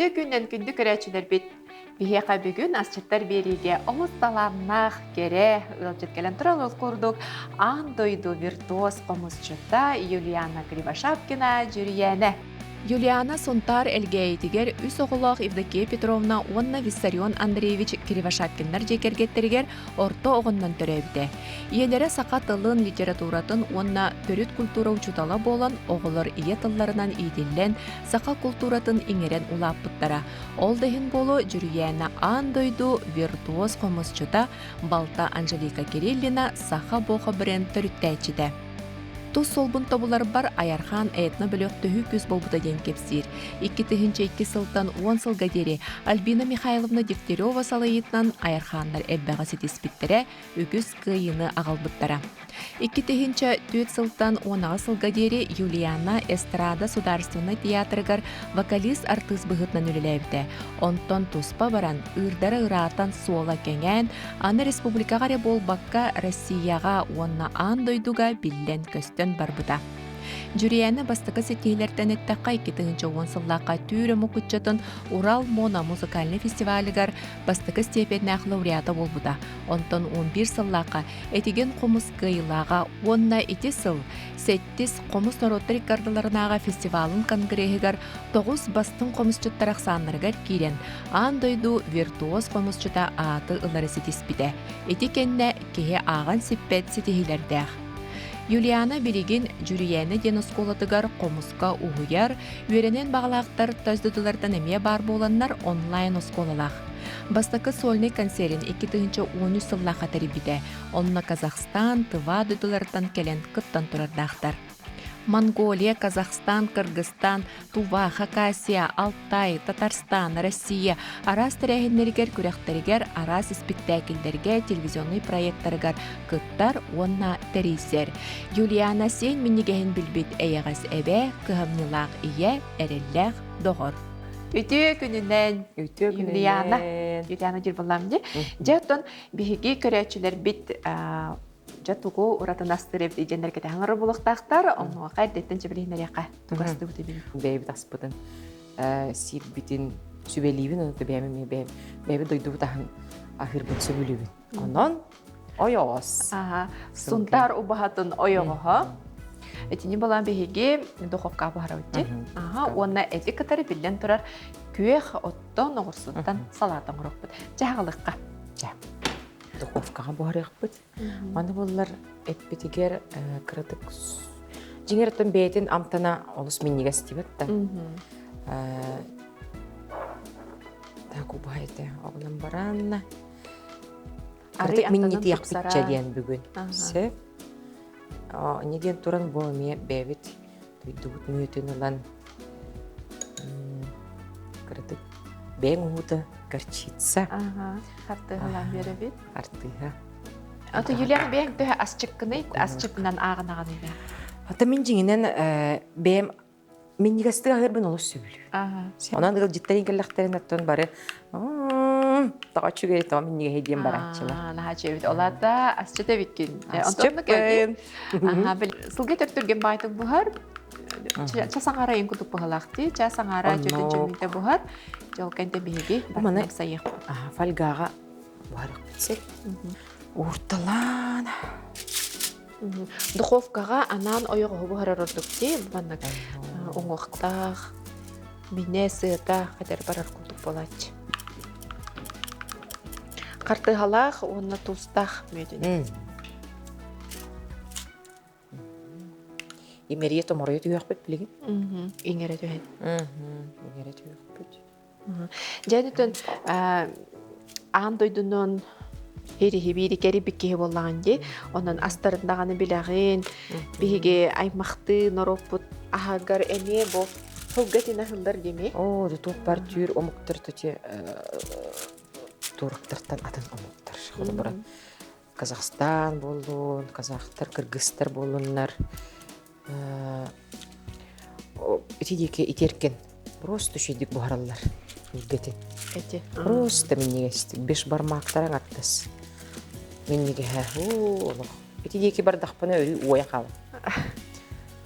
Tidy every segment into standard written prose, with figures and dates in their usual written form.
Өтө күннен күндү көрәчүләр бит. Бихеқа бүгін асчыттар бериге олыс таламнақ кере ылжыткелен тұрал ол курдук андойду виртуоз комузчута Юлиана Кривошапкина жүрияне. Юлиана Сонтар элгейтигер үс оғылақ Евдокия Петровна Онна Виссарион Андреевич Кривошапкиннар жекергеттергер орто оғыннан төрәбді. Иелері сақа тылын литературатын Онна төрүт культура учутала болан оғылар ие тылларынан идиллен сақа культуратын иңерен улаппыттара. Ол дехин болу жүрияна андойду виртуоз комузчута Балта Анжелика Кириллина сақа боға бірен төрүттәчіде. Тус солбун тобулар бар Аярхан этно бөлөк төһү күз болбута ден кепсир. 2 сылтан 10 сылга дери Альбина Михайловна Дегтярева салайытнан Аярхандар элбәға сетеспиттере үгіз кыйыны ағалбыттара. 2 сылтан 10 сылга дери Юлиана Эстрада Сударственный театрыгар вокалист артист быгытнан үлеләбде. Онтон туспа баран ырдары ыратан суола кеңен, аны республикаға болбакка Россияға онна андойдуга биллен көстө барбыта. Жүрияны бастықы сетейлерден әттаққа 2010 сыллаққа түйрі мұқытчатын Урал Мона музыкальный фестивалігар бастықы степеннәқ лауреаты болбыта. Онтон 11 сыллаққа әтеген қомыз кыйлаға 10 сыл, 7 қомыз народты рекардыларынаға фестивалын конгрегігар 9 бастың қомызчыттар ақсанларығар кейрен. Андойду виртуоз қомызчыта аты ылары сетеспіде. Этекенне кеге аған сеппет сетейлердәқ. Юлиана Берегин жүрияны ден осколатыгар қомысқа уғыяр, үйренен бағалақтар төздіділерден әме бар боланнар онлайн осколалақ. Бастақы сольный концерин 2013 сыллаға тәрібіде, онына Казахстан, Тыва дүділерден келен күттан тұрардақтар. Монголия, Казахстан, Кыргызстан, Тува, Хакасия, Алтай, Татарстан, Россия, арас тәрәхінлергер, күрәқтергер, арас спектакльдерге, телевизионный проекттаргар кыттар онна тәрейсер. Юлиана сен миннигәһин билбит әйәғас әбә, кыһымнылақ ие, әрелләқ доғыр. Үтө күнінен Юлиана жүрбаламды. Жаттон биһиги көрәчілер бит Жаттугу уратын астырып дейдендерге таңыры болықтақтар, онуға қайдеттен жебілейін әряқа туғасты өте бейін. Бәйбі таспыдын, сир бітін сөбелейбін, онықты бәйбі дойду бұтағын ахырбын сөбелейбін. Онын ойоғыз. Сунтар ұбағатын ойоғыға. Этини болан бейге дұқовқа бұғара өтті. Онына әті кітары білден тұрар күйеқ оттон оғырсыттан салатын ұрық бұд. Жағылыққа. Духовкаға бұғарық бұд. Маны болылар әтпетігер кірдік. Жеңерттен бәйтін амтана олыс меннеге стебетті. Так ұбайды оғылым баранна. Кірдік меннеті яқпет жәден бүгін. Сәп. Неден тұран болмия бәвет. Дұғыт мүйетін олан. Кірдік бәң ұғыды. Горчица. Қартығылан бері бет. Қартыға. Аты Юлияна бәң төһі асчыққыны, асчықынан ағын-ағын еді. Аты мен жеңінен бәм мен негастыға ғырбын олы сөйлі. Онан ғыл жеттайын кәліқтерін аттың бары таға чүгері таға мен неге хеден бар атчылар. Наға чөбет. Оларда асчыта біткен. Асчықпын. Сылғы төрттірген байтық бұғар. Часаңара ең күтіп бұғалақты. Часаңара жүрден жүрмейді бұғар. Жолканте беге бартам сайық. Фальгаға барық бітсек. Орталан. Духовкаға анан ойығы бұғарар ордықте. Бұғаннақ оңуқтақ, мене сыйта қадар барар күлдік болады. Қартығалақ, оны тұстақ мөйдін. Емерия томорая түйіқ бет білеген? Еңері түйін. Еңері түйіқ бет. Жәнітін андойдының хері кәрі бікке болағанде, оның астарындағаны білағын, біге аймақты нороппыт ағағар әне бұл сұлғатын ағылдар деме? О, тұқ бар түйір омықтыр төте тұрықтыртан атын омықтыр. Қолы бұрын Казахстан болуын, Казахтар, Кыргызстар болуынлар. Итедеке итеркен. Просто шедік бұғаралар. Үлгетін. Просто мен негестік. 5 бармақтарың аттыз. Мен неге Итедеке бардақпына өрі ойа қалым.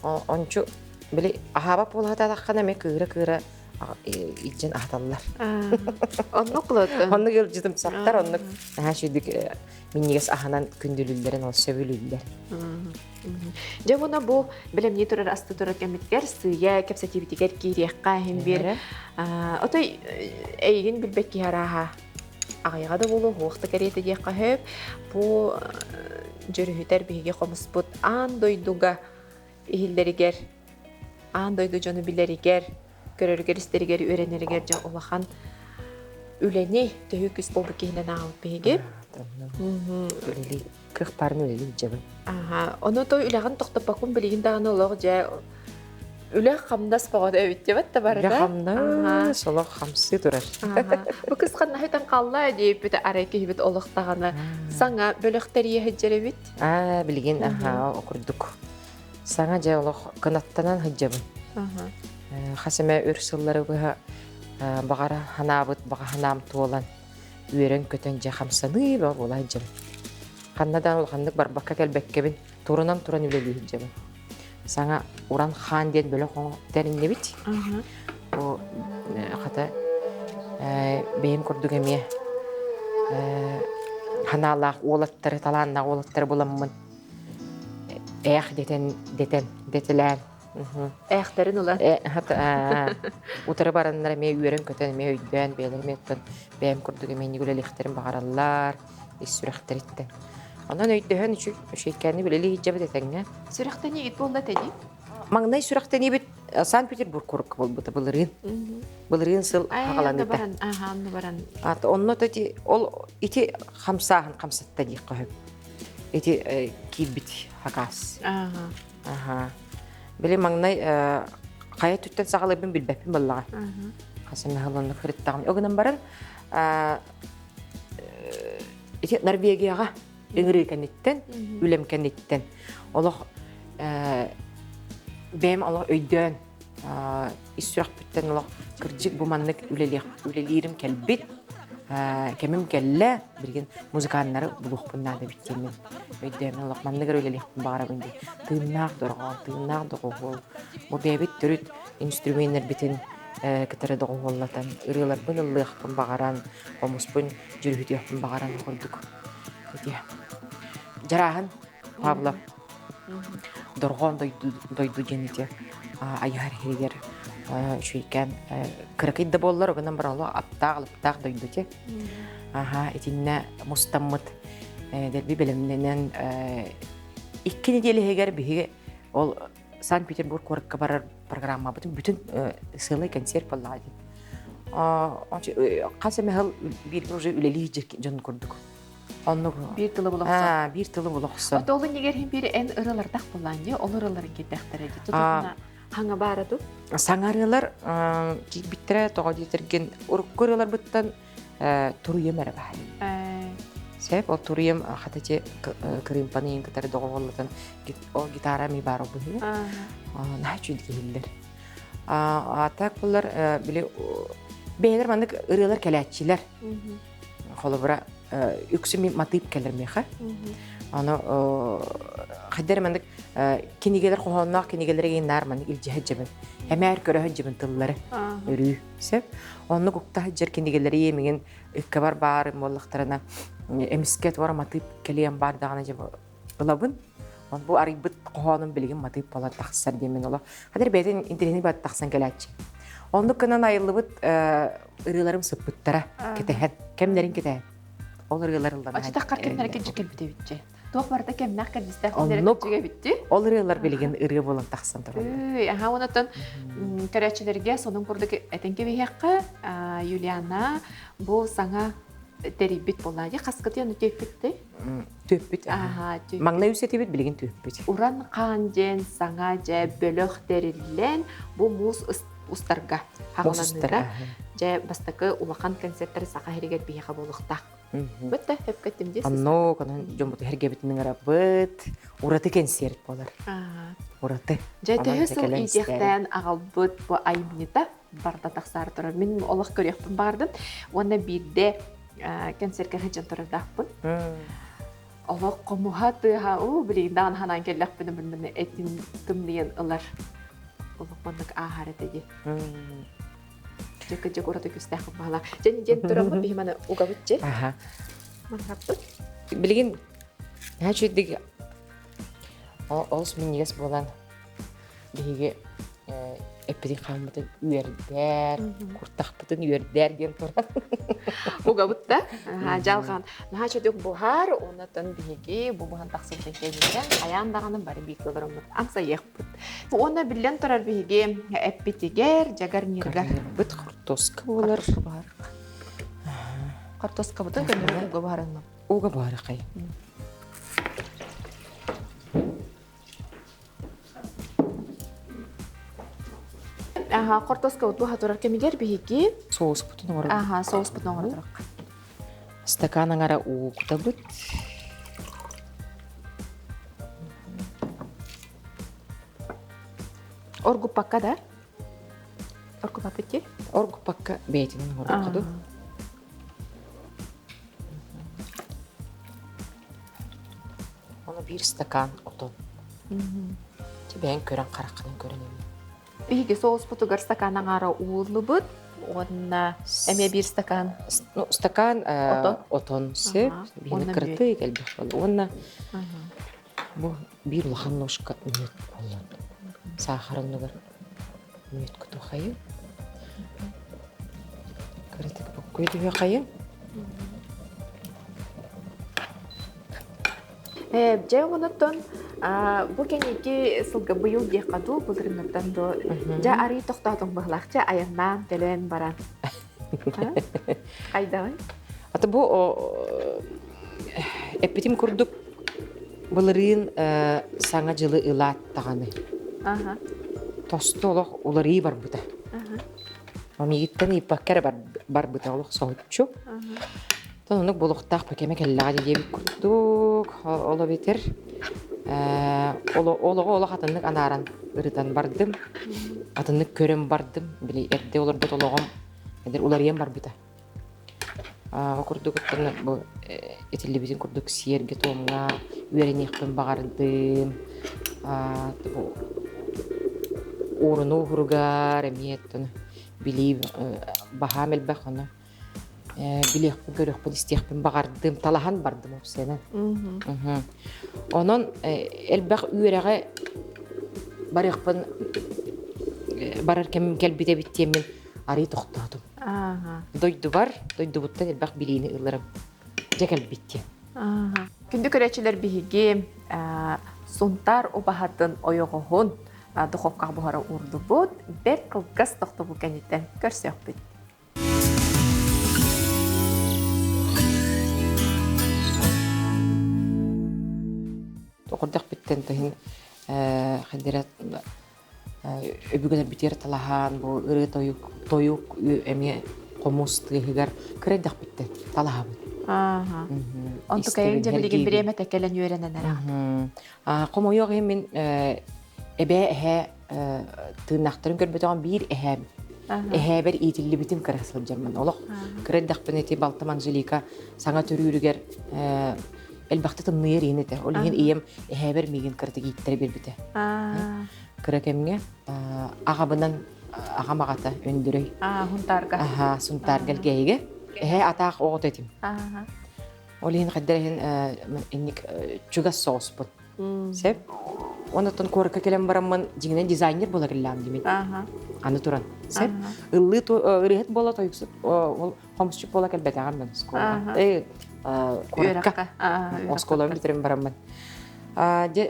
Ончу, біле, ағабап болғата таққана мен күйірі иджен ахталлар. Онну кылат. Онны ылжытым саттар, онны шүйдік миннигес аханан күндүлүллерин ол сөбүлүллер. Жабуна бу билем не турар асты турар кемиткер сыя кепсатибитигер кириякка хем бир. Отой эйген билбек киһараха. Агайга да болу хуакта керете диякка хөп. Бу жөрүһүтер биге комуспут ан дойдуга ихиллеригер. Ан дойду жону билеригер, көрөргер истеригер, үйренеригер жа улахан үлени төһүкүс болду киһинен агып биге. Үлели 40 парын үлели жабы. Оны той үләгән тоқтапакун билеген даганы олог жа үләк хамдас багыда өттебәт та бар да. Хамна, солох хамсы турар. Бу кыскан хәтән калла дип бит арайки бит олог таганы. Саңа бөлөктер яһәҗәре бит. Билеген окурдук. Саңа жа олох канаттанан хаҗабы. Хасеме үрсыллары багара ханабыт, бага ханам туолан. Үйрен көтен жа хамсаны болай жабы. Ханнадан ол хандык барбакка келбеккебин турунан туран үлели жабы. Саңа уран хан ден бөлө коң теринде бит. О хата бейим курдук эме ханалак олаттары талаанна олаттары боламмын. Детелен. Эхтерин улар. Утары бараннар эме үйрен көтен эме өйдөн белер меттен бейим курдук эме нигүлелихтерин багараллар, исүрөхтеритте. Онан өйдөһөн үшеккәнни билели хиҗабы детеңне. Сүрәхтә нигит булда тәди? Маңнай сүрәхтәни бит Санкт-Петербург курк булды булырын. Булырын сыл хагаланды. Анны баран. Онно тәти ол ити хамсахан хамсатта ди кыһып. Ити кибит хакас. Биле маңнай кая түттен сагалыбын билбеппин баллага. Хасана халанны хриттагым. Огынан баран ити Норвегияга Эңри кенеттен, үлем кенеттен. Олох бем олох өйдөн исүрәк биттен олох кырҗык буманнык үлелирим келбит. Кемим келле билген музыканнары булукпуннады биттемен. Өйдөн олох манныгыр үлелих барабын ди. Тыйнак доргол. Бу бебит төрүт инструменттер битен кетере доголлатан. Үрелер быныллык багаран, комуспун жүрүтүп багаран көрдүк. Жарахан Павлов доргон дойду жените аяр хегер шүйкен кыракыйда боллар огынан баралы аптаг дойду те. Этинне мустаммыт дерби белемнен 2 неделе хегер биге ол Санкт-Петербург коракка барар программа бүтүн сылы концерт болла ди. Касеме хал бир уже үлели жон көрдүк. Онну бир тылы булакса. Бир тылы булакса. Отолу нигер хем бир эн ырылардак булланды, олораларын кеттектер ди. Тутуна хаңа барады. Саңарылар кибиттере тога дитерген уруккырылар буттан туруем эре баһай. Сеп ол туруем хатаче кримпанын кетер доголлатан о гитара ми бару бу. Начу дигилер. Так булар биле бейлер мандык ырылар келәтчилер. Холобра үксүми матып келермеха. Аны хадер мандык кинигелер кохоннак кинигелерге нарман илҗеһҗебен. Әмәр көрәһҗебен тыллары. Өрү. Сеп аны кукта җер кинигелери емеген иккә бар моллыктарына эмискет вара матып келем бар дагына җеб. Булабын. Он бу арыбыт кохонын билген матып бала тахсар демен ола. Хадер бетен интернет бат тахсан келәтчи. Онды кынан айылыбыт ырыларым сыппыттара кетәһәт. Кемнәрин кетәһәт. Ол ырыларылдан. Ачта каркемнәр кенҗикел битте. Тох барда кемнәр кәдистә кенҗиге битте. Ол ырылар билген ыры булып тахсан торды. Онотон көрәчләргә соның курдык әтенке бихәккә Юлиана бу саңа терибит булады. Каскытын төпитте. Төпит. Маңнай үсәтебит билген төпит. Уран канден саңа җә бөлөк териллән бу мус устарга хагыланында. Җә бастыкы улахан концерттер сака хәрәкәт бихәккә булыкта. Бетте хеп кеттем дисез. Анно канан жомбут хәргәбитнең рабыт ураты концерт булар. Ураты. Җәтәһе сул идехтән агалбыт бу аймнита барда тахсар торыр. Мин Аллаһ көрәкпен бардым. Онда бидде концертка һәҗән торырдакпын. Аллаһ комухаты ха у билдан ханан келләкпен бинне этин тымлыен ылар. Улукмандык ахарат иде. жек урата күстәк бала. Және ден турамы бихманы угабытчы. Аха. Махаппыт. Билген хачыдык олс минес болан биге эпидик хамбытын үйердер, куртахпытын үйердер ген турат. Угабытта жалган. Нахачыдык бухар, онатын биге бубухан таксым текенген аяндаганы бары бикөлөрөм. Амса ехпыт. Оны билен турар биге эпитигер, жагар ниргар. Бит куртоска болар. Картоска бутын көнөрө уга барынмы. Уга бары кай. Картоска буту хатурар кемигер биги. Соус бутун орор. Соус бутун орор. Стаканыңара уукта бут. Оргу пакка да? Оргу папетти? Оргу пакка бейтинин оргуду. Оны bir стакан отон. Тебен көрөн каракканын көрөнөм. Биги соус бутугар стаканыңара уулу бут. Онна эме bir стакан. Ну, стакан отон сеп, бини кырты келбек бол. Онна бу bir улахан ножка мөт болот. Сахарыныгар мөт күтү хайы. Кыртык койду хайы. Жай онуттан бу кенеки сылга быйыл декаду булдырынаттан до жа ари токтотун быхлакча аяннан телен баран. Кайда? Ата бу эпитим курдук булырын саңа жылы ылат таганы. Тостолох улары бар бута. Мамигиттен ипаккер бар бута олох соочу. Тонук болуктак пакеме келлади деп курдук ола бетер. Олого хатыннык анаран ырытан бардым. Атыннык көрөм бардым. Били эрде олар бут ологом. Эдер улар ем бар бута. Курдук таны бу этилли битин курдук сиерге томга үйренекпен багардым. Бу Уруну хуругар эмиеттен билип бахамел бахана билек көрөк бу истехпен багардым талахан бардым опсенен. Онон элбах үйреге барыкпын барар кем келбите биттемен ари токтодум. Дойду бар, дойду буттан элбах билини ылырым. Жекел битте. Күндү көрөчүлөр биги сунтар обахатын ойогохун духовкага бухара урду бут, бер кылгас токто бу кенеттен көрсөк бит. Окурдак биттен тохин хадират өбүгөнөр битер талахан бу ыры тоюк эме комус тыгыгар кредак биттен талахан. Онту кайын жемилиген биреме текелен үйрененер. Комо yok мен эбе тыынактарын көрбөтөгөн бир бер итилли битим кырасыл жаман олох кредак бенети балтаман жилика саңа төрүүрүгер элбакты тынныр енете олеген ием бер миген кырды гиттер бербите. Кыракемге агабынан агамагата өндүрөй. Хунтарга. Сунтаргал гейге атак огот этим. Олин каддерин инник чуга соус бут. Сеп онотон корка келем барамман жигинен дизайнер бола келлам димит. Аны туран. Сеп ыллы ырыхет бола тойксуп ол комсчуп бола келбете агам скола. Корка. Осколам битерем барамман.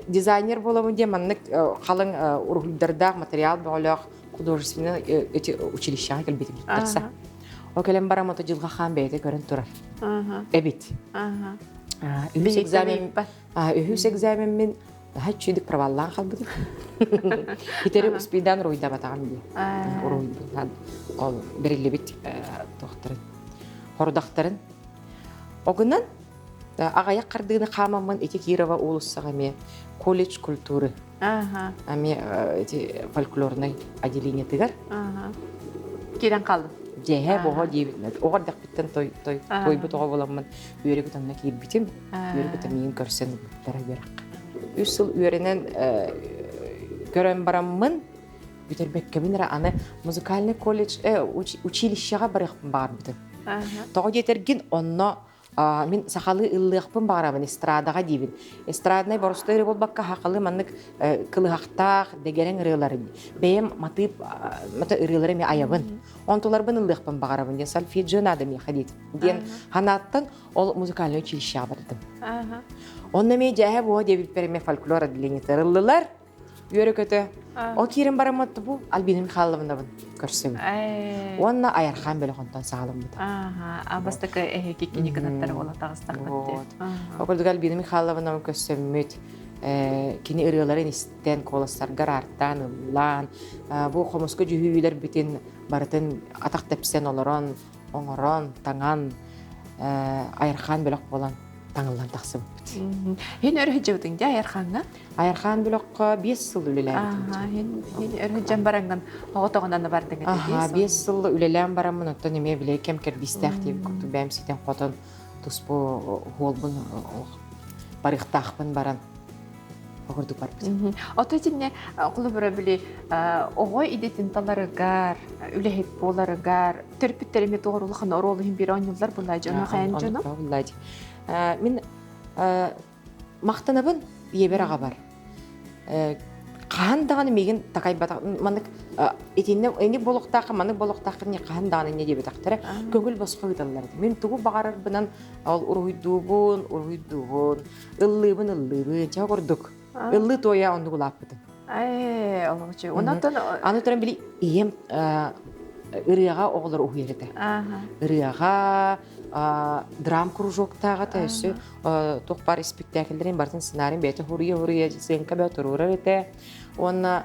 Дизайнер боламын де маннык калың ургулдарда материал болок художественный эти училища келбете тарса. О келем барамын то жылга хан бейте көрүн турар. Эбит. Үхүс экзамен мен хачыдык праваллан калбыды. Хитере успидан ройда батаган ди. Ройда. Ол бериле бит доктор. Хордактарын. Огунан агая кардыны камамын эти Кирова улуссагаме колледж культуры. Ами эти фольклорный отделение тыгар. Кирен калды. Жеhe бого дибит. Огордак биттен той бутога боламын. Үйрөгө танна кип битим. Үйрөгө тамин көрсен бара бер. 3 жыл үйренен көрөн бараммын. бүтербекке бинера аны музыкальный колледж училищега барыхпын бар бутын. Тоғы жетерген онно мен сахалы ыллыхпын барабын эстрадага дибин. Эстрадный борустой болбакка хакылы маннык кылыхтах дегерен ырылары. Бем матып мата ырылары ме аябын. Онтулар бын ыллыхпын барабын. Сольфеджио надо мне ходить. Ден ханаттан ол музыкальный училище бардым. Онна ме жаһа бу дебит перме фольклор отделение тырыллылар. Йөрөкөтө. О кирин бараматты бу Альбина Михайловна көрсөм. Онна аярхан беле хонтон сагалым бут. Абастакы кикини кынаттар ола тагыстар бут. Околдук Альбина Михайловна көсөммөт. Кини ырыларын истен колостар гарартан лан. Бу хомоско жүһүйлөр битин бартын атак тепсен олорон, оңорон, таңан аярхан беле болан. Таңылан тақсым бұд. Хен өрхіджеудің де Аярханға? Аярхан білоққа 5 сыл үлеләр. Хен өрхіджен бараңған оғытоғынаны бардың әді 5 сыл үлелән барамын, оттан еме біле кемкер бистәқ дейбі көпті бәмсетен қотын тұспы ғолбын барықтақпын баран. Оғырдық бар біз. Оты тіне құлы бұры біле оғой идетін таларығар, үләхет боларығар, түрпіттеріме тоғырулықын оролығын бір оңылдар бұлайды, оны қайын жоны? Мен мақтанабын ебер аға бар. Қағандағаны меген тақай батақ, манық әйні болуқтақы, манық болуқтақы не қағандағаны не деп атақтары көңіл басқа ұйталарды. Мен тұғы бағарар бұнан ұрғыдуғын, ыллыбын, жа көрдік. Ыллы тоя онды құлап бұдым. Олғычы. Аны тұрын білі ем ырыяға оғылар ұғыйырды. Ырыяға драм кружоктағы тәйсі тоқпар спектакльдерін бартын сценарийін бәйті хұрия сенка бәйті ұрыр әті. Оны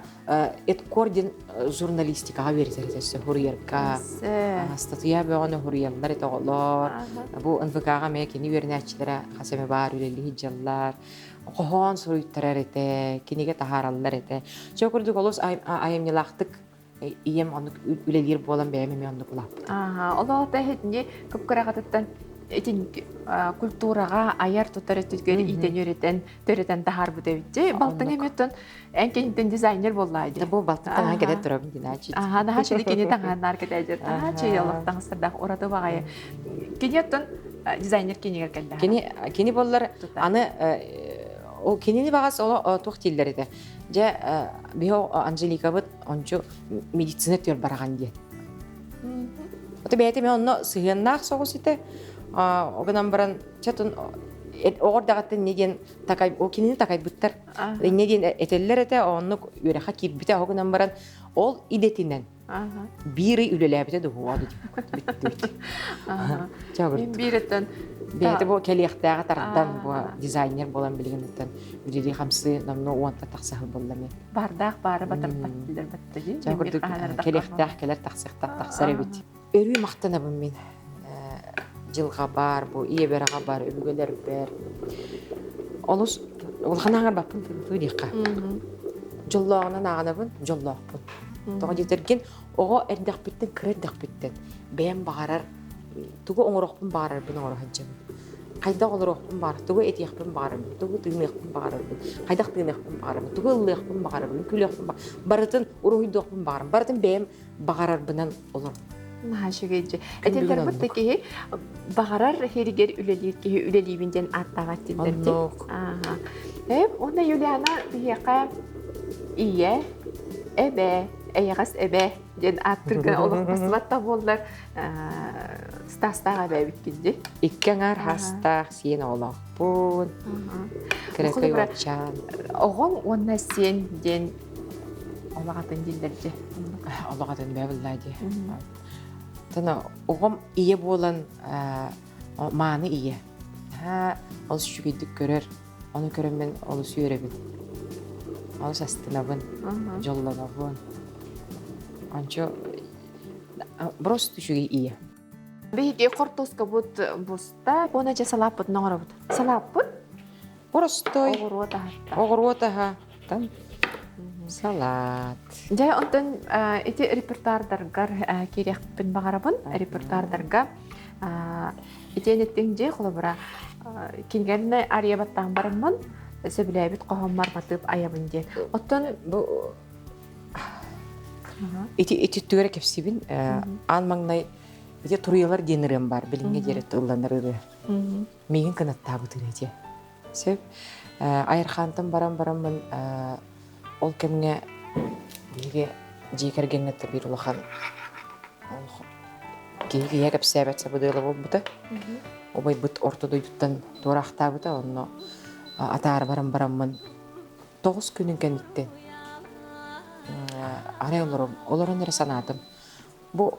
эдкорден журналистикаға беретер тәйсі хұриярка. Статуя бәғаны хұриялар әті оғылар. Бұл НВК-ға мәкені вернәтчілері қасаме бар үлелі хиджалар. Қоған сұруйттарар әті, кенеге тахаралар әті. Чөкірдік олыс айымнелақтық ием онук үлелер болан бәймеме онук улап. Олар тәхетінде көп көрағатыттан этин культураға аяр тұтар өттігері итен өретен тахар бұд әвітте. Балтың әметтен әнкенеттен дизайнер боллайды. Бұл балтықтан әңгелет тұрабын дина чит. Наға шыны кене таңғанын аркет әдер. Наға чей олықтан ұстырдақ орады бағайы. Кенеттен дизайнер кенегер кәлді. Кені болылар аны о кенени багас ол тух тиллер эте. Жа био Анжелика бит ончу медицина төр барган ди. Ота бете мен онно сыгыннак согус ите. Огынан баран чатын ордагаттан неден такай о кенени такай буттар. Неден этеллер эте онно үрәхә кип бите огынан баран ол идетинен. Бири үлеләбите дугады битте. Мен биреттен бәйті бұл кәлияқтағы тардан бұл дизайнер болан білгенеттен үлелі қамсы намны уанта тақсағы болла мен. Бардақ бары батыр баттылар баттығы. Жағырдық кәлияқтағы кәлер тақсықтақ тақсары бет. Өрі мақтанабын мен. Жылға бар, бұл иебераға бар, өбігелер бер. Олыс, олғанағар бапын тұйдиққа. Жоллағынан ағанабын, жоллағпын. Тоға жетерген, оға әрдіқ біттен, кірердіқ біттен. Бәйін бағарар, тугу оңорохпун баарар бин оңороханчым. Кайдак олорохпун баар, тугу этиякпын баарар, тугу тыйныкпын баарар, кайдак тыйныкпын баарар, тугу ыллыкпын баарар, күлөкпын баарар, барытын урухуйдокпун баарар, барытын бэм багарар бинан олор. Нахашыгыйчы. Этелер буттаки багарар херигер үлелибинден аттагат тилдерди. Онда Юлиана бияка ие, эбе, эягас эбе ден аттырган олық басыбатта болдар стастаға бәбіткенде. Иккеңар хастақ сен олақ бұн, кірекай уапчан. Оғын онна сен ден олағатын делдерде. Олағатын бәбілләде. Тана оғым ие болан маны ие. Олыс жүгейдік көрер, оны көрімен олыс үйеребін. Олыс астынабын, жолланабын. Анчо просто жүгей ие. Бейге қортоска бұд бұста, оны жа салаппыд нұғыра бұд. Салаппыд? Простой. Оғыруатаға. Салат. Жай онтын эти репертардарға керекпін бағарабын, репертардарға етенеттен же құлы бұра кенгеріне ариябаттан барымын, сөбіләбіт қоғам марматып аябын де. Оттын ити түгәрә кепсибин ан маңнай ити туруялар денерем бар билинге дере тылланыры меген канатта бутырети сеп айырхантым барам ол кемге биге жекергеннетте бир улахан кеге ягап сәбәт сабыдыла болбута обай бут ортодойдуттан турахтабыта онно атаар бараммын 9 күнүн кенитте арай олорон эре санаатым бу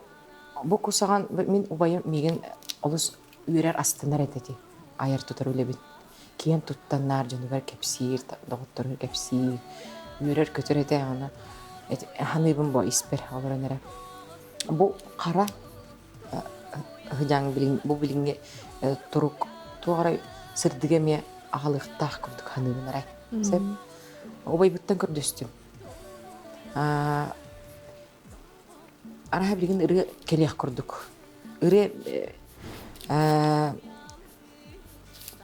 кусаган мен убайым меген олус үйрер астынар этети айыр тутар үлебин киен туттаннар жонугар кепсир доготтор кепсир үйрер көтөрөте аны ханыбын бо испер олорон эре бу кара хыжаң бу билинге турук тугара сырдыга ме агалыктак күрдүк ханыбын арай сеп обай буттан көрдөстүм арай билген ыры керех көрдүк ыры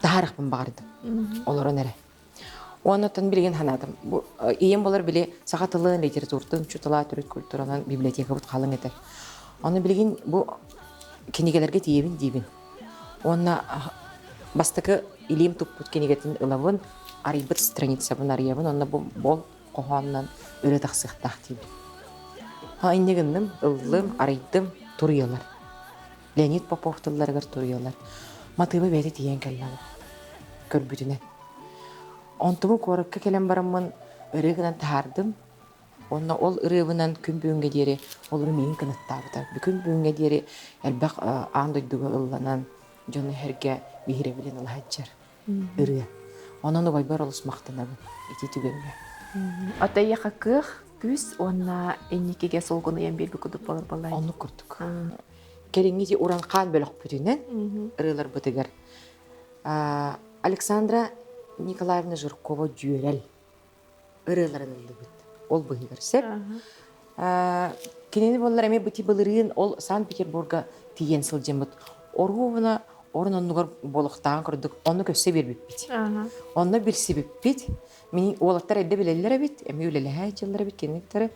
таарыкпын барды олорон эре онотон билген ханатым бу ием болар биле сагатылын литературтун чутала түрөт культуранын библиотека бут калың этер аны билген бу кенигелерге тиебин дибин онна бастыкы илим туппут кенигетин ылабын арибыт страница бун арыябын онна бу бол кохоннан ыры таксыктак дибин иннегенним ыллым арыйдым туруялар Леонид Поповтулларгар туруялар матыбы бети тиен келланы көрбүтүнен онтуму коракка келен бараммын ырыгынан таардым онна ол ырыбынан күнбүүнгө дери ол менин кынаттабыта бүкүн бүгүнгө дери элбак андойдуга ылланан жону херге бихире билен алхаджар ыры онон убайбар олус мактанабы ити түгөнгө Атайяка кых күз онна энникеге солгуну ем берби кудуп болор болай. Onu kurduk. Кереңиди уран кан бөлөк бүтүнөн ырылар бытыгар. Александра Николаевна Жиркова жүйөрел ырыларын ылдыбыт. Ол быгыр сеп. Кенени боллар эме бити былырын ол Санкт-Петербурга тиген сылжымыт. Оргуна орнонугар болохтан курдук. Оны көсө бербиппит. Оны билсибиппит. Мени олаттар эдде билелер бит. Эми үлеле жылдар бит кенектер.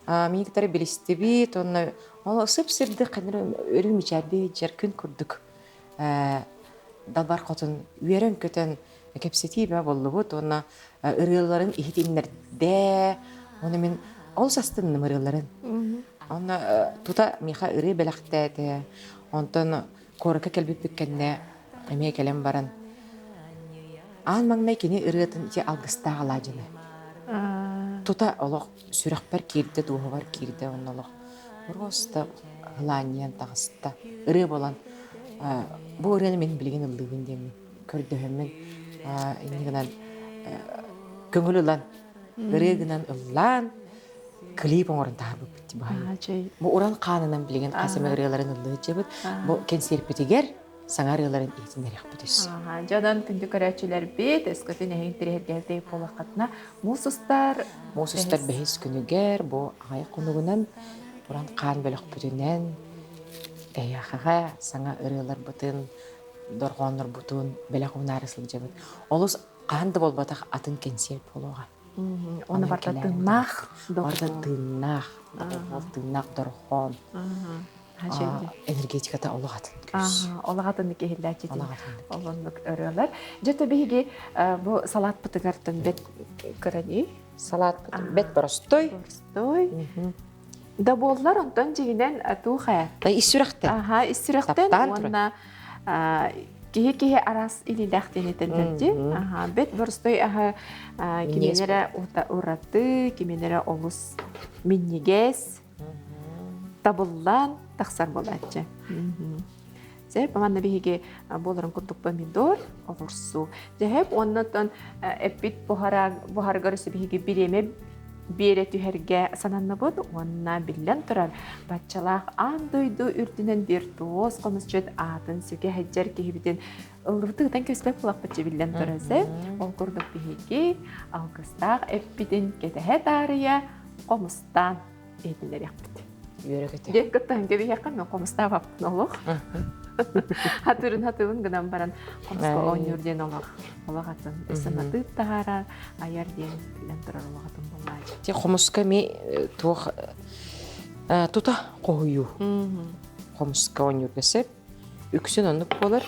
Миниктер билисти бит. Оны ол сып-сыпды кадыр өрүмүчәрде жер күн курдук. Далбар котун үйөрөн көтөн кепсети бе боллубут. Оны ырыларын ихтиннерде. Оны мен ол састынным ырыларын. Оны тута миха ыры белактәте. Онтон корка келбип биккенне эме келем баран. Ан маңнай кени ырытын те алгыста аладыны. Тута олох сүрәкпер кирде дуһар кирде онолох. Просто гланьян тагыста ыры болан. Бу ырыны мен билген ылдыгын дем. Көрдөһөммен инегенен көңүлүлән ырыгынан ыллан клип оңорун табып битти бай. Бу уран канынан билген касым ырыларын ылдыгы жебит. Бу кенсерпетигер саңарыларын итинерек бүтүс. Жадан күндү көрөчүлөр бит, эскөтүн эһинтерергелде полакатна мусустар бехис күнүгер бу ай кунугунан уран кан бөлөк бүтүнен эяхага саңа ырылар бутын доргонор бутун белакунарысыл жебит. Олус канды болбатак атын кенсер полуга. Оны барда тыннах, тыннах доргон. Энергетиката олагатын күз. Олагатын кехилләчи. Олонлук өрөлөр. Жөтө биги бу салат бутыгартын бет көрөни. Салат бет простой. Да боллар онтон жигинен туха. Исүрәктен. Исүрәктен онна кихи арас илиләхтен этендерди. Бет простой кимелере ураты, кимелере олус миннигес. Табыллан тахсар болатчы. Зеп манна биге боларын курдук помидор, огурсу. Зеп оннотон эпит бухаргарысы биге биреме бере түһәргә сананнабыд, онна биллән турар. Батчалак андойду үрдүнен виртуоз комусчет атын сүге хаҗар кибиден ылдыртыдан көсләп булак бачы биллән турасы. Ол курдук биге алгыстак эпиден кетәһә тария комустан эдилер япты. Деккаттан gibi yakın mı? Komsta vaptın olur. Hatırın gıdan baran komsta oynuyorden olur. Olur hatın. Sanatı tahara ayar diyen bilen durar olur hatın bulmacı. Te komska mi tuğ Тута қойу. Қомысқа онюргесеп, үксін онық болар,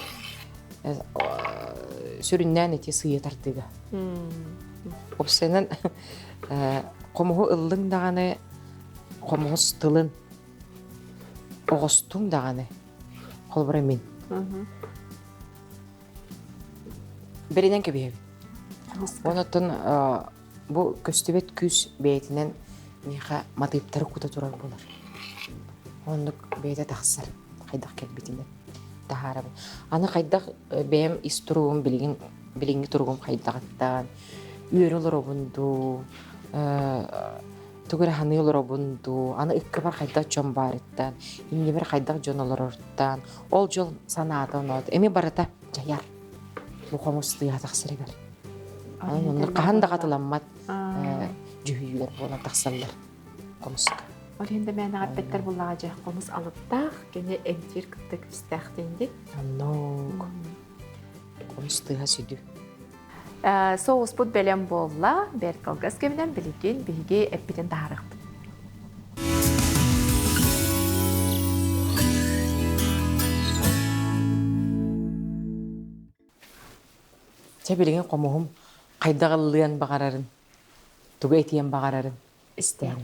сүріннән ете сүйе тартыға. Опсенен қомығы ылдың дағаны, қомығы стылын, оғыстың дағаны, қолбыра мен. Беренен көбейіп. Онатын бұл көстебет күз бәйтінен неға матыптары құта тұрар болар. Ондық бәйті тақсыр, қайдақ кәлбетінен. Тахарабы. Аны қайдақ бәйім истыруым, білінгі тұрғым қайдағыттан, үйері олар обынду, түгір ханы олар обынду, аны үккі бар қайдақ жон барыттан, емне бір қайдақ жон олар орттан, ол жол санаты оңады. Әме барыта жаяр. Бұл қомысты ятақсыры бәр. Оны қағанда қатыламмат жүхейлер болан тақсалар қомысқа. Ол енді мәні ғаппеттер бұлаға жақ қомыс алыптақ, кәне әмтер күттік істәқтенді. Аннаук. Қомыстыға сөйді. Соғыс бұд бәлем болла, бәр қалғас кемінен білеген біге әппеден дағырықты. Те білген қомығым қайдағылыян бағарарын, түгі етіен бағарарын істәйін.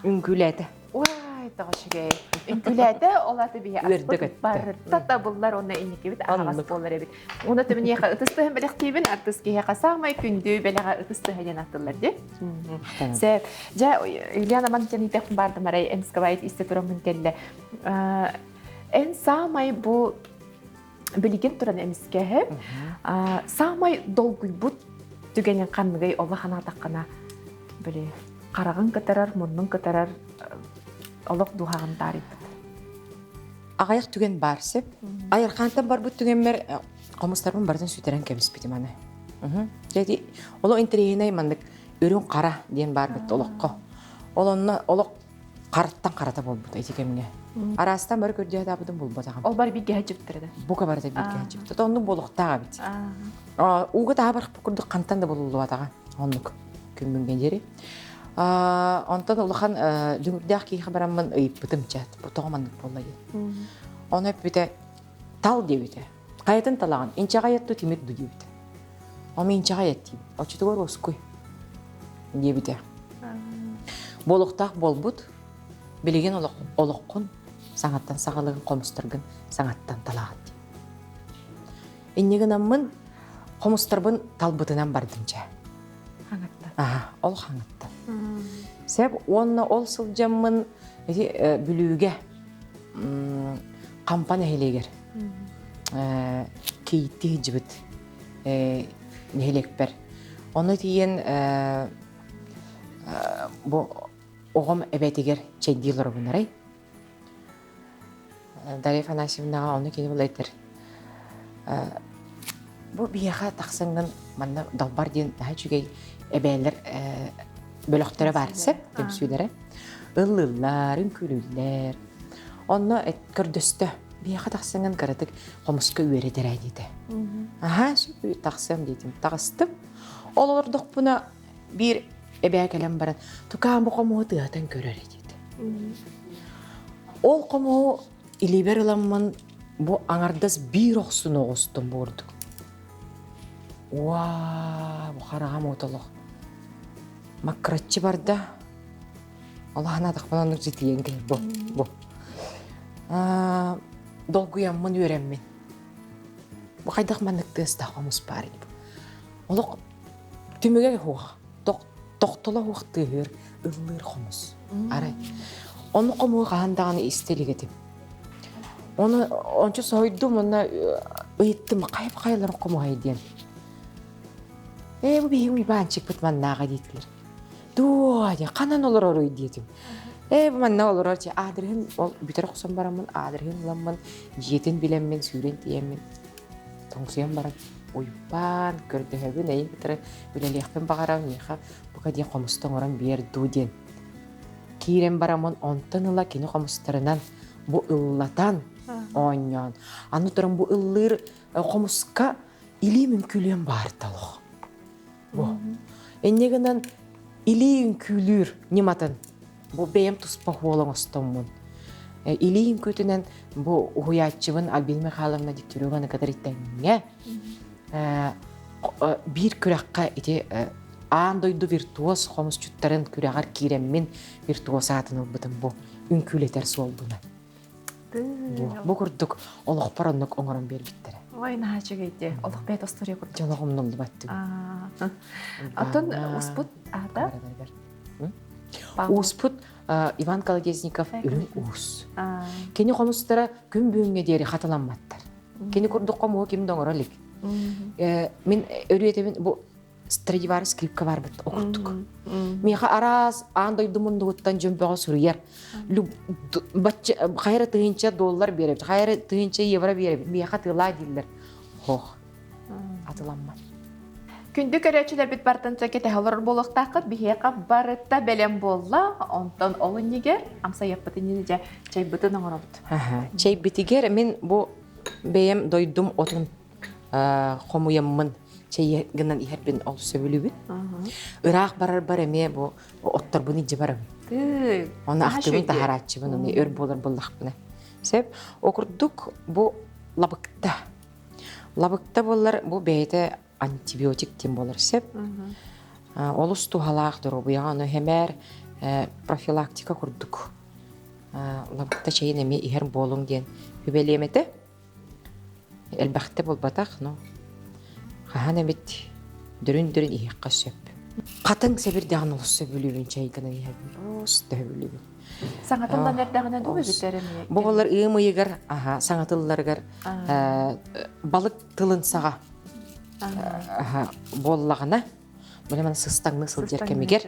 Үңгіләді. Уай, тағышыгай. Үңгіләді олаты бейе аспыт бар. Тата бұллар оны енеке бит ағас болар әбіт. Оны түмін еқа ұтыстығын бәліқ дейбін, артыске еқа сағмай күнді бәліға ұтыстығын аттылар де. Сәп, жа, Юлиана Манкен итәқін барды марай, әмскавайт исте тұрамын кәлі. Ән сағмай бұл білген тұран әмскәхі, сағмай долгуй бұд түгенен қанығай олы қана таққана біле. Қарағын кітарар, мұнның кітарар, олық дұғағын тарит. Ағаяқ түген бар сеп. Айырқантан бар бұд түген мер қомыстарбын бардан сөйтерен кәбіс бітім аны. Жәді, олық интерейінай мандық өрін қара ден бар бітті олыққа. Олық қараттан қарата бол бұд, әйті кәміне. Арастан бар көрдіғі дабыдың бол бұдағым. Ол бар бейге әжіптірді. Бұқа барда бейге әжіпті. Оның болықтаға біт. Уғы таға бар күрді қантан да болулу атаға. Онлық көмінген жері. Онтан улахан дүңірдәқ кейхі барамын ұйып бұтым чәт, бұтағымандық болай. Оны өпіте тал дебіте. Қаятын талаған, енче қаятты темек ду дебіте. Оны енче қаят дейбі. Очыты ғор осқой дебіте. Болықтақ бол бұд, білеген олыққын, саңаттан сағалығын қомыстырғын, саңаттан талаған дейбі. Еннеген аммын қомыстырбын талбытынан бардым чә. Ол қаңыттан. Сәп, онына ол сылжамын бүліуге кампания хелегер. Кейтті жібіт нехелек бәр. Оны дейін оғым әбәтегер чәйдейлер бұнарай. Дарья Афанасьевнаға оны кені бұл әйтір. Бу бияха тахсыңнан манна долбар ден хачугай эбелер бөлөктөрө бар сеп темсүләре. Ыллылар, үнкүлүлләр. Онно көрдөстө бияха тахсыңан каратык комуска үере дерәйди. Аха, сүп тахсым дидим. Тагыстым. Олордук буна бир эбәкелем баран. Тукаан бу кому тыатан көрөр диде. Ол кому илиберламман бу аңардас бир оксун огостун бордук. Уа, бу карагам отолох. Маккратчы барда. Аллахна тахпанан житиен кел бу. Долгуяммын үйренмен. Бу кайдак манныктыс тахамыз бар иде. Олок түмөгө хуга. Токтола хуктыр, ыллыр хомус. Арай. Оны кому гандаганы истелигетим. Оны ончо сойдум, мына ыйттым кайып-кайлар кому хайден. Бу бейим уйбанчык бит маннага дейтилер. Дуаде, канан олар орой дейтим. Бу манна олар орчы адрыхын, ол бүтер оксон барамын, адрыхын ламын, жетин биленмен, сүйрен тиеммен. Тоңсуян барам, уйбан, көрдөһөгүн, эйин бітірі үлелеқпен бағарам, неха, бұқа ден қомыстың оран бер дуден. Кейрен барамын, онтын ыла кені қомыстарынан, бұ ыллатан, оньян. Аны тұрын бұ ыллыр қомысқа или мүмкілен бар талығы. Эннегінен или үмкүлүр нематын. Бу бейім тұспа хуолың остоммун. Или үмкүтінен бу уятчыбын Альбин Михайловна диктирюганы кадар иттенге. Бир күрәкка ите андойду виртуоз хомус чуттарын күрәгар киреммен виртуоз атын ылбытын бу үмкүлетер сол буна. Бу күрдүк олық параннық оңырын бербиттері. Ой, нахачы кейде. Олық бәйт остория күрді. Жалағымнымды баттым. Атын успут ада? Успут Иван Колодезников үрін уус. Кені қомыстара күн бүйінге дері қаталамматтар. Кені күрдік қомуы кемді оңыралік. Мен өріетемін бұл Страдивари скрипка бар бұтты оқыттық. Меға араз андойдымынды ұттан жөмбеға сүрігер. Қайры $3 беріп, қайры €3 беріп, меға тыла дейділер. Хоқ, атыламма. Күнді көрәтшілер біт бартынша кете қалыр болуқтақы бейеқа барытта бәлем болла, онтан олын негер, амса яппыты неде чай бұтын оңыр олды. Чай бітігер, мен бұл бейем дойдым отын қомуяммын. Чай гынан ихербен ол сөбілібін. Ырақ барар әме бұл оттар бұны жи барам. Оны ақтымын тахаратчы бұны, өр болар болақ бұны. Сәп, оқырдық бұл лабықта. Лабықта болар бұл бәйті антибиотик тем болар сәп. Ол ұсту халақ дұру бұяға оны хемер профилактика құрдық. Лабықта чайын әме ихер болың ден. Хүбелеметі? Әлбәқті бол батақ, но Хаһана бит дүрүн иһикка сөп. Катын себирдәгән ул сөбүлүбүн чайгына иһәбин. Просто сөбүлүбүн. Саңатылдан нәрдәгәнә дүбе битерем. Бугалар ыймыйгар, саңатылларгар балык тылын сага. Боллагына. Менә мен сыстаңны сыл жеркемигер.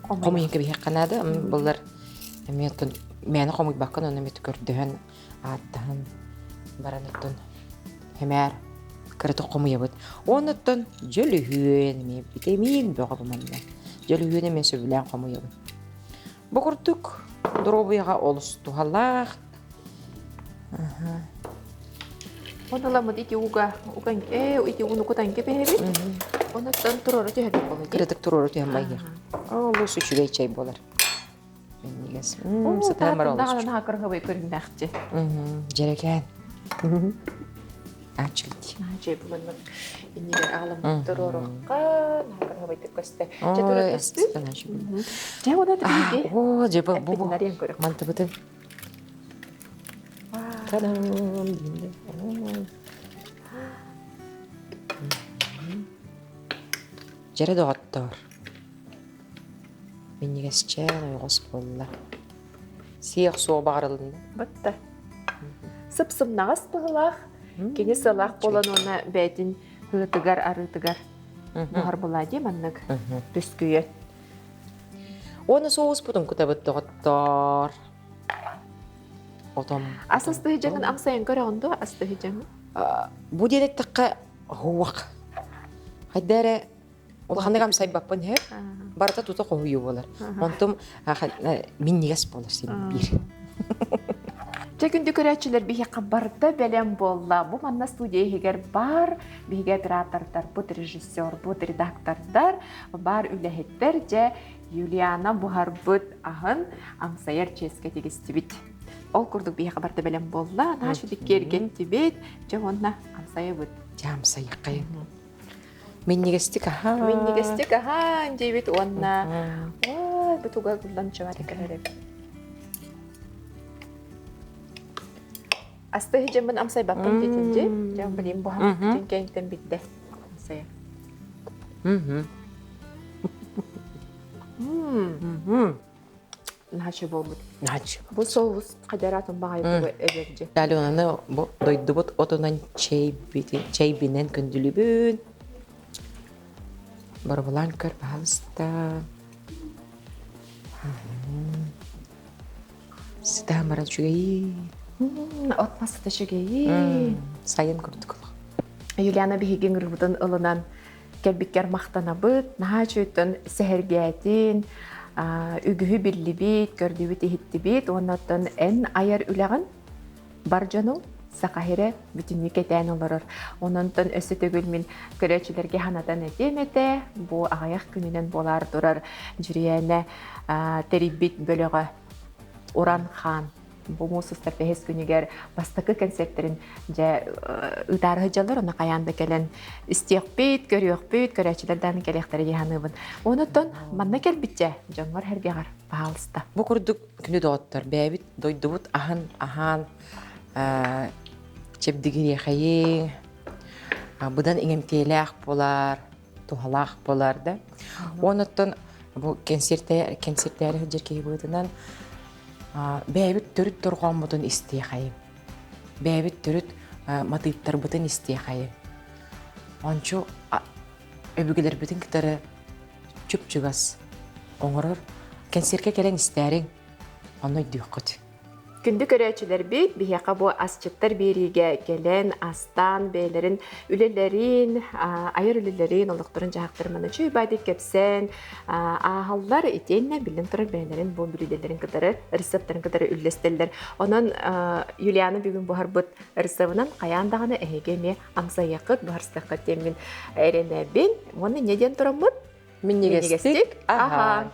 Комыйга бихәкканада, булар мені комый баккан, оны мет көрдөһөн аттан баранытын. Хемер кырыты комуя бут. Онуттан жөлүһүен ми битемин бөгө буманна. Жөлүһүен мен сөбүлән комуя бут. Бу курдук дробыйга олусту халлах. Онала мыт ити уга ити уну кутан кепеби. Онуттан турору төһөдүк болду. Кырытык турору төһөмбайгы. Олу сүчүгей чай болар. Мен нигес. Сатамар олуш. Дагы хакырга бай көрүнмәкче. Жерекен. Ачылды. Чай булмак. Иннигер агалам турорукка хакырга бай төкөстө. Жетөрөстү. Жай ода тиги. О, жеба бу. Мантыбытын. Та-дам. Жере доғаттар. Мен негесчен ойғыз болла. Сиық суы бағарылында. Бұтты. Сып-сып нағыз бұғылақ. Кені сылақ болан оны бәйтін ғытыгар, арытыгар. Бұғар бұла дем аннық түскүйет. Оны соғыз бұдың күті бұт доғаттар. отом. Асасты хижагын амсайын көрөндө асты хижагын. Бу диалектикка хуак. Хайдары улханагам сайбаппын хэ. Барата тута кою болар. Онтум миннигес болар сен бир. Тегүндү көрәчилер бихе кабарда белем болла. Бу манна студия хигер бар, биге оператордар, бу режиссер, бу редактордар, бар үлехеттер же Юлиана Бухарбут ахын амсайыр ческе тегистибит. Ол курдук бихе кабарда белем болла. Нашу диккерген тибет, же онна амсайы бут. Жамсайы кайын. Миннигестик аха. Миннигестик аха, дебит онна. Ой, бутуга гулдан чавар керерек. Асты хижамын амсай баппын детинже, жам билим бухам тинкентен битте. Амсай. Наче болбут. Наче. Бу соус кадаратын багай бу эберже. Дали онаны дойдубут отунан чейбинен көндүлүбүн. Барбалан көр балста. Сидамара чугай. Отмасы да шегей. Сайын көрдүк. Юлиана бихиген рубутун ылынан кәлбиккер мақтанабыт, наха чөйтін сәхергәтін, үгіхі бірлібет, көрдібет ехеттібет, оннаттан ән аяр үләғін бар жану сақахире бүтінні кетән оларыр. Оннаттан өсі төгіл мен көрәчілерге ханатан әтеметі, бұл ағаяқ күнінен болар тұрар жүрияне терибет бөлігі Уран хан. Бұл мұсыстар бәхес күнігер бастықы концерттерін жа ұтары жалар, оны қаянды кәлін істеқ бейт, көріоқ бейт, көрәчілерден кәлектері еханыбын. Онытын манна кәл бітче, жоңғар әргеғар бағалысты. Бұл күрдік күні доғыттар, бәбіт дойдыбыт ахан чепдігір еқайың, бұдан еңемтейләқ болар, туғалақ болар да. Онытын бұл концерттері жүркей бұйтынан бәбіт түріт тұрған бұтын істей қайым. Бәбіт түріт матыйптар бұтын істей қайым. Ончу өбігілер бұтын кітары чүп-чүгас оңырыр. Концертке келен істерің, оны дүйік құт. Күнді көрәчілер бейт, бейеқа бұл асчыттар береге келен, астан, бейлерін, үлелерін, айыр үлелерін, олықтырын жағақтырманы чүй байдық кепсен, ағалар етейіне білін тұрар бейлерін, бұл үлелерін кітары, рецепторын кітары үллестелер. Онын Юлиана бүгін бұхар бұд рецептынан қаяндағаны әйгеме амсаяқыт, бұхарстықы темін әренәбін, оны неден тұрамын? Миннигестик. Аха.